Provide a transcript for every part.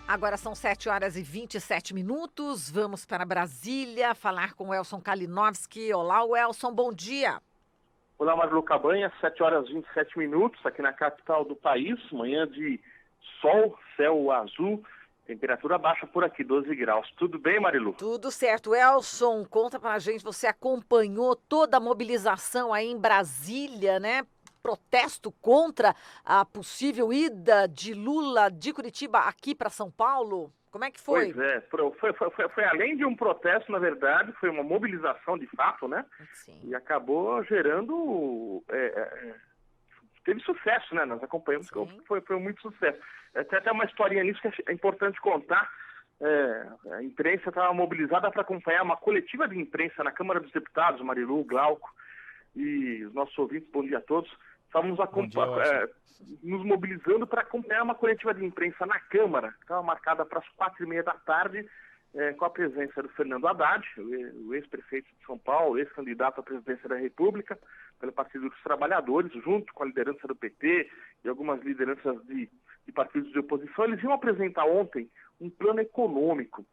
Agora são 7h27. Vamos para Brasília falar com o Elson Kalinowski. Olá, Elson, bom dia. Olá, Marilu Cabanha, 7h27 aqui na capital do país, manhã de sol, céu azul, temperatura baixa por aqui, 12 graus. Tudo bem, Marilu? Tudo certo. Elson, conta pra gente, você acompanhou toda a mobilização aí em Brasília, né? Protesto contra a possível ida de Lula de Curitiba aqui para São Paulo? Como é que foi? Pois é, foi além de um protesto, na verdade, foi uma mobilização de fato, né? Sim. E acabou gerando... teve sucesso, né? Nós acompanhamos que foi muito sucesso. Tem até uma historinha nisso que é importante contar. A imprensa estava mobilizada para acompanhar uma coletiva de imprensa na Câmara dos Deputados, Marilu, Glauco e os nossos ouvintes, bom dia a todos. Estávamos nos mobilizando para acompanhar uma coletiva de imprensa na Câmara, que estava marcada para as 4h30 da tarde, com a presença do Fernando Haddad, o ex-prefeito de São Paulo, ex-candidato à presidência da República, pelo Partido dos Trabalhadores, junto com a liderança do PT e algumas lideranças de partidos de oposição. Eles iam apresentar ontem um plano econômico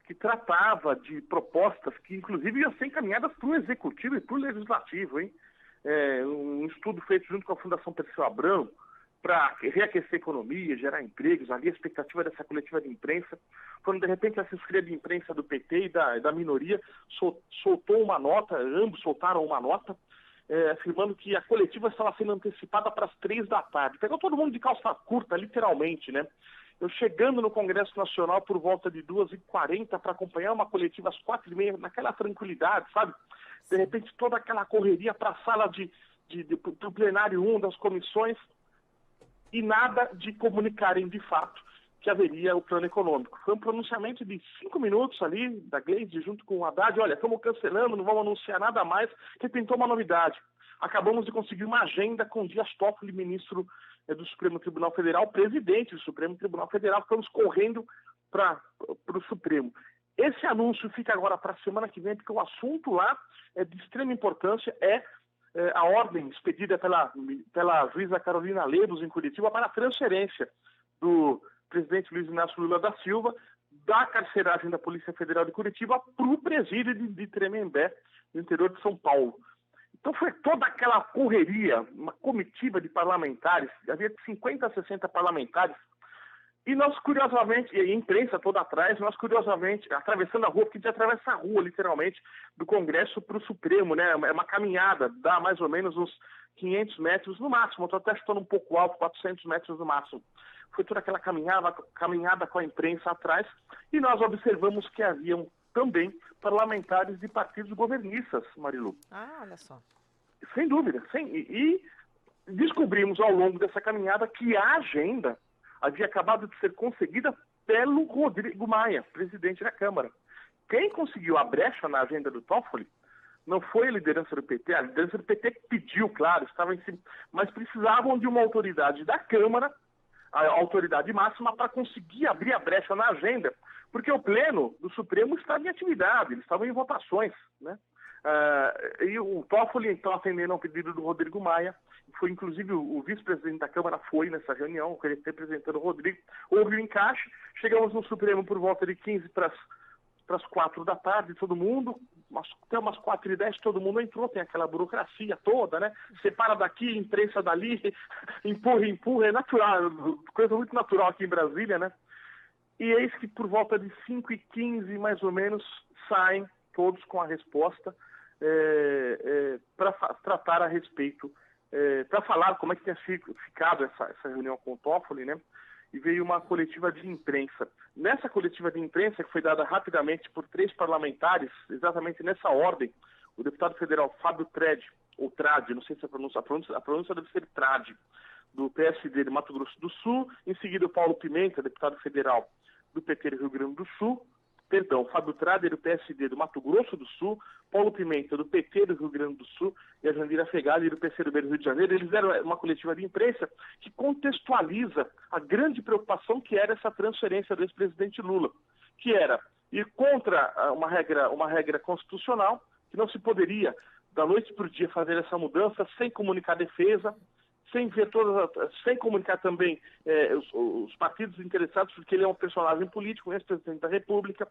que tratava de propostas que, inclusive, iam ser encaminhadas para o Executivo e para o Legislativo, hein? Um estudo feito junto com a Fundação Perseu Abramo para reaquecer a economia, gerar empregos. Ali a expectativa dessa coletiva de imprensa, quando de repente a assessoria de imprensa do PT e da minoria soltou uma nota, ambos soltaram uma nota, afirmando que a coletiva estava sendo antecipada para as 3 da tarde. Pegou todo mundo de calça curta, literalmente, né? Eu chegando no Congresso Nacional por volta de 2h40 para acompanhar uma coletiva às 4h30, naquela tranquilidade, sabe? De repente toda aquela correria para a sala do plenário 1 das comissões e nada de comunicarem de fato que haveria o plano econômico. Foi um pronunciamento de 5 minutos ali, da Gleisi, junto com o Haddad. Olha, estamos cancelando, não vamos anunciar nada mais, que tentou uma novidade. Acabamos de conseguir uma agenda com Dias Toffoli, ministro do Supremo Tribunal Federal, presidente do Supremo Tribunal Federal. Estamos correndo para o Supremo. Esse anúncio fica agora para a semana que vem, porque o assunto lá é de extrema importância, a ordem expedida pela juíza Carolina Lebos em Curitiba para a transferência do presidente Luiz Inácio Lula da Silva da carceragem da Polícia Federal de Curitiba para o presídio de Tremembé, no interior de São Paulo. Então foi toda aquela correria, uma comitiva de parlamentares, havia 50 a 60 parlamentares, e nós, curiosamente, e a imprensa toda atrás, nós, curiosamente, atravessando a rua, porque a gente atravessa a rua, literalmente, do Congresso para o Supremo, né? É uma caminhada, dá mais ou menos uns 500 metros no máximo, eu estou até chutando um pouco alto, 400 metros no máximo. Foi toda aquela caminhada com a imprensa atrás, e nós observamos que haviam também parlamentares de partidos governistas, Marilu. Ah, olha só. Sem dúvida, e descobrimos ao longo dessa caminhada que a agenda havia acabado de ser conseguida pelo Rodrigo Maia, presidente da Câmara. Quem conseguiu a brecha na agenda do Toffoli não foi a liderança do PT. A liderança do PT pediu, claro, estava em cima, mas precisavam de uma autoridade da Câmara, a autoridade máxima, para conseguir abrir a brecha na agenda, porque o Pleno do Supremo estava em atividade, eles estavam em votações, né? E o Toffoli, então, atendendo ao pedido do Rodrigo Maia, foi inclusive o vice-presidente da Câmara foi nessa reunião, representando o Rodrigo, houve o encaixe, chegamos no Supremo por volta de 15 para as 4 da tarde, todo mundo, até umas 4h10 todo mundo entrou, tem aquela burocracia toda, né? Separa daqui, imprensa dali, empurra, é natural, coisa muito natural aqui em Brasília, né? E eis que por volta de 5h15, mais ou menos, saem todos com a resposta para tratar a respeito, para falar como é que tinha ficado essa reunião com o Toffoli, né? E veio uma coletiva de imprensa. Nessa coletiva de imprensa, que foi dada rapidamente por 3 parlamentares, exatamente nessa ordem, o deputado federal Fábio Trade, ou Trade, não sei se a pronúncia deve ser Trade, do PSD de Mato Grosso do Sul, em seguida o Paulo Pimenta, deputado federal do PT do Rio Grande do Sul, Fábio Trader, do PSD do Mato Grosso do Sul, Paulo Pimenta, do PT do Rio Grande do Sul, e a Jandira Fegali, do PCdoB do Rio de Janeiro. Eles deram uma coletiva de imprensa que contextualiza a grande preocupação que era essa transferência do ex-presidente Lula, que era ir contra uma regra constitucional, que não se poderia, da noite para o dia, fazer essa mudança sem comunicar a defesa, sem ver sem comunicar também os partidos interessados, porque ele é um personagem político, ex-presidente da República,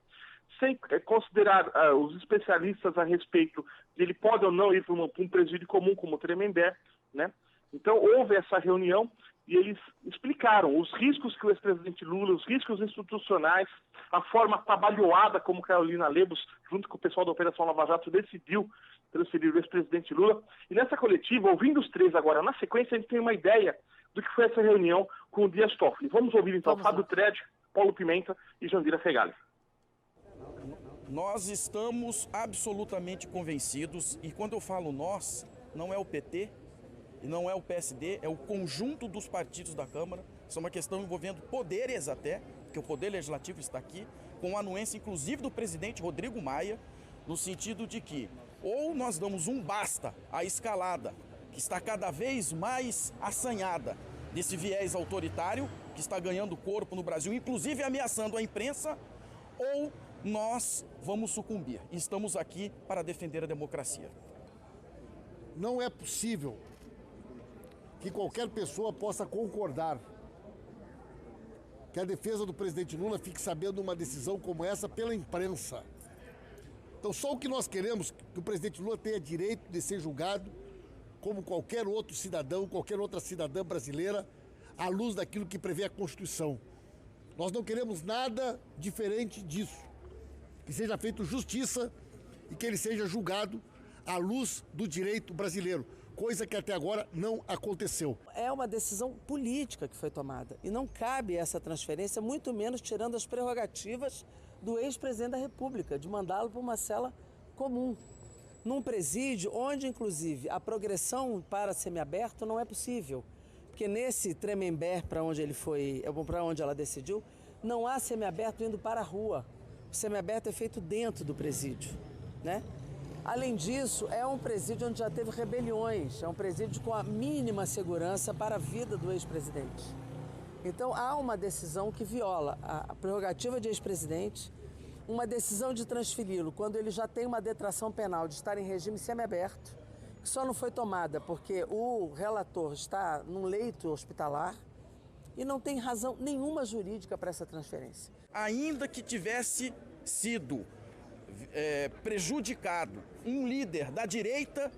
sem considerar os especialistas a respeito de ele pode ou não ir para um presídio comum como o Tremembé, né? Então houve essa reunião e eles explicaram os riscos que o ex-presidente Lula, os riscos institucionais, a forma trabalhoada como Carolina Lebos, junto com o pessoal da Operação Lava Jato, decidiu transferir o ex-presidente Lula. E nessa coletiva, ouvindo os três agora na sequência, a gente tem uma ideia do que foi essa reunião com o Dias Toffoli. Vamos ouvir então Fábio Tredi, Paulo Pimenta e Jandira Fegali. Nós estamos absolutamente convencidos, e quando eu falo nós, não é o PT, e não é o PSD, é o conjunto dos partidos da Câmara. Isso é uma questão envolvendo poderes até, porque o Poder Legislativo está aqui, com a anuência inclusive do presidente Rodrigo Maia, no sentido de que ou nós damos um basta à escalada, que está cada vez mais assanhada, desse viés autoritário, que está ganhando corpo no Brasil, inclusive ameaçando a imprensa, ou nós vamos sucumbir. E estamos aqui para defender a democracia. Não é possível que qualquer pessoa possa concordar que a defesa do presidente Lula fique sabendo uma decisão como essa pela imprensa. Então só o que nós queremos é que o presidente Lula tenha direito de ser julgado como qualquer outro cidadão, qualquer outra cidadã brasileira, à luz daquilo que prevê a Constituição. Nós não queremos nada diferente disso. Que seja feito justiça e que ele seja julgado à luz do direito brasileiro, coisa que até agora não aconteceu. É uma decisão política que foi tomada e não cabe essa transferência, muito menos tirando as prerrogativas do ex-presidente da República, de mandá-lo para uma cela comum, num presídio onde, inclusive, a progressão para semiaberto não é possível, porque nesse Tremembé, para onde ele foi, para onde ela decidiu, não há semiaberto indo para a rua. O semiaberto é feito dentro do presídio, né? Além disso, é um presídio onde já teve rebeliões, é um presídio com a mínima segurança para a vida do ex-presidente. Então, há uma decisão que viola a prerrogativa de ex-presidente, uma decisão de transferi-lo quando ele já tem uma detração penal de estar em regime semiaberto, que só não foi tomada porque o relator está num leito hospitalar e não tem razão nenhuma jurídica para essa transferência. Ainda que tivesse sido prejudicado um líder da direita,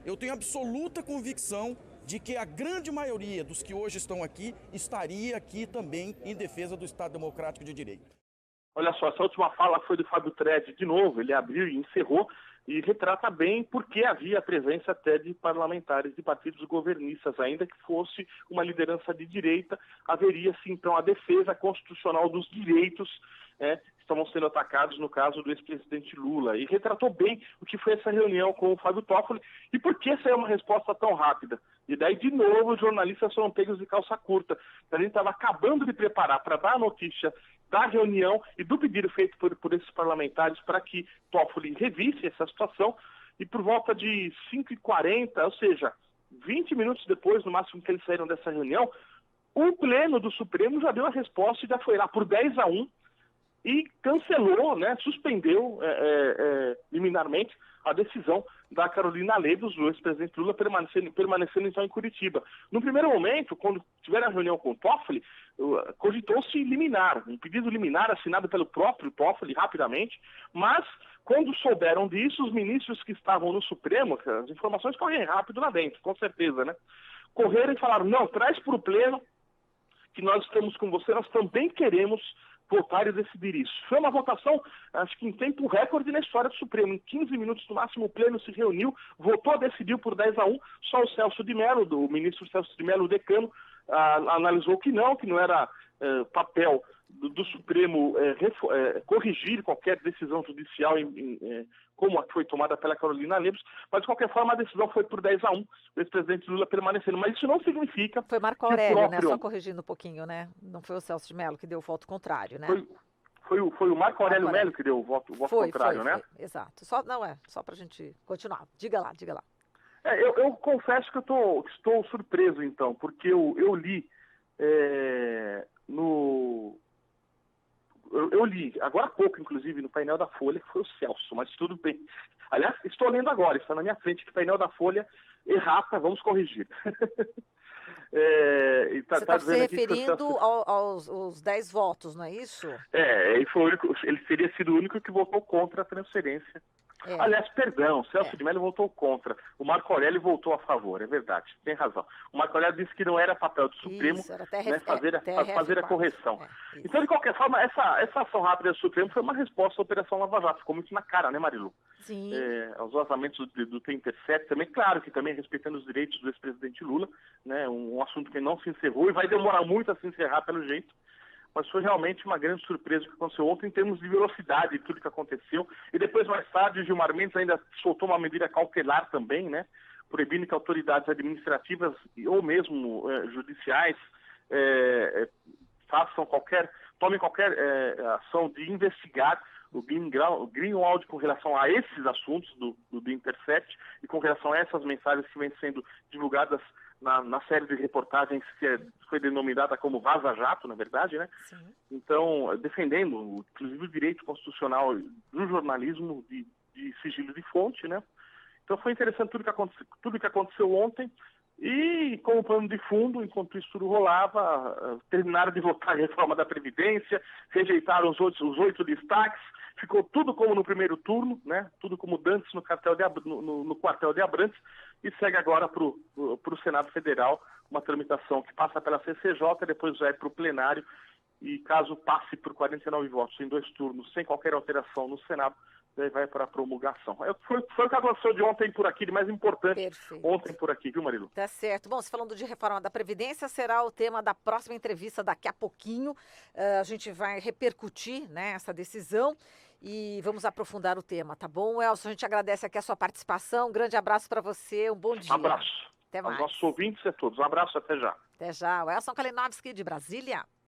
eu tenho absoluta convicção de que a grande maioria dos que hoje estão aqui estaria aqui também em defesa do Estado Democrático de Direito. Olha só, essa última fala foi do Fábio Tredi de novo, ele abriu e encerrou e retrata bem porque havia a presença até de parlamentares de partidos governistas, ainda que fosse uma liderança de direita, haveria-se então a defesa constitucional dos direitos que estavam sendo atacados no caso do ex-presidente Lula. E retratou bem o que foi essa reunião com o Fábio Toffoli e por que essa é uma resposta tão rápida. E daí, de novo, os jornalistas foram pegos de calça curta. A gente estava acabando de preparar para dar a notícia da reunião e do pedido feito por esses parlamentares para que Toffoli revisse essa situação. E por volta de 5h40, ou seja, 20 minutos depois, no máximo que eles saíram dessa reunião, o Pleno do Supremo já deu a resposta e já foi lá por 10-1 e cancelou, suspendeu liminarmente a decisão da Carolina Lebos, do ex-presidente Lula, permanecendo então em Curitiba. No primeiro momento, quando tiveram a reunião com o Toffoli, cogitou-se liminar, um pedido liminar assinado pelo próprio Toffoli rapidamente, mas quando souberam disso, os ministros que estavam no Supremo, as informações correm rápido lá dentro, com certeza, correram e falaram, não, traz para o Pleno que nós estamos com você, nós também queremos votar e decidir isso. Foi uma votação, acho que em tempo recorde na história do Supremo. Em 15 minutos no máximo o Pleno se reuniu, votou, decidiu por 10-1, só o Celso de Mello, o ministro Celso de Mello, o decano, analisou que não era papel do Supremo corrigir qualquer decisão judicial como a que foi tomada pela Carolina Lebos, mas de qualquer forma a decisão foi por 10-1, o ex-presidente Lula permanecendo, mas isso não significa... Foi Marco Aurélio, só corrigindo um pouquinho, Não foi o Celso de Mello que deu o voto contrário, Foi o Marco Aurélio Mello que deu o voto contrário, foi, exato. Só pra gente continuar. Diga lá. Eu confesso que estou surpreso, então, porque eu li Eu li agora há pouco, inclusive, no painel da Folha, que foi o Celso, mas tudo bem. Aliás, estou lendo agora, está na minha frente, que o painel da Folha errata, vamos corrigir. E Você está se dizendo aqui que referindo aos 10 votos, não é isso? Ele teria sido o único que votou contra a transferência. Aliás, perdão, Celso de Mello votou contra. O Marco Aurélio votou a favor, é verdade, tem razão. O Marco Aurélio disse que não era papel do Supremo fazer a correção. Então, de qualquer forma, essa ação rápida do Supremo foi uma resposta à Operação Lava Jato. Ficou muito na cara, né, Marilu? Sim. Aos vazamentos do T-Intercept também, claro que também respeitando os direitos do ex-presidente Lula, né, um assunto que não se encerrou e vai demorar muito a se encerrar pelo jeito. Mas foi realmente uma grande surpresa o que aconteceu ontem em termos de velocidade de tudo que aconteceu. E depois, mais tarde, o Gilmar Mendes ainda soltou uma medida cautelar também, né? Proibindo que autoridades administrativas ou mesmo judiciais tomem qualquer ação de investigar o Greenwald com relação a esses assuntos do Intercept e com relação a essas mensagens que vêm sendo divulgadas na série de reportagens que foi denominada como Vaza Jato, na verdade, né? Sim. Então, defendendo, inclusive, o direito constitucional do jornalismo de sigilo de fonte, né? Então, foi interessante tudo que aconteceu ontem. E, como pano de fundo, enquanto isso tudo rolava, terminaram de votar a reforma da Previdência, rejeitaram os 8 destaques, ficou tudo como no primeiro turno, né? Tudo como dantes no quartel de Abrantes, e segue agora para o Senado Federal uma tramitação que passa pela CCJ, depois vai para o plenário, e caso passe por 49 votos em 2 turnos, sem qualquer alteração no Senado, daí vai para a promulgação. Foi o que aconteceu de ontem por aqui, de mais importante. Perfeito. Ontem por aqui, viu, Marilu? Tá certo. Bom, você falando de reforma da Previdência, será o tema da próxima entrevista daqui a pouquinho. A gente vai repercutir, né, essa decisão e vamos aprofundar o tema, tá bom? Elson, a gente agradece aqui a sua participação. Um grande abraço para você, um bom dia. Um abraço. Até mais. Aos nossos ouvintes e a todos. Um abraço, até já. Até já. O Elson Kalinowski, de Brasília.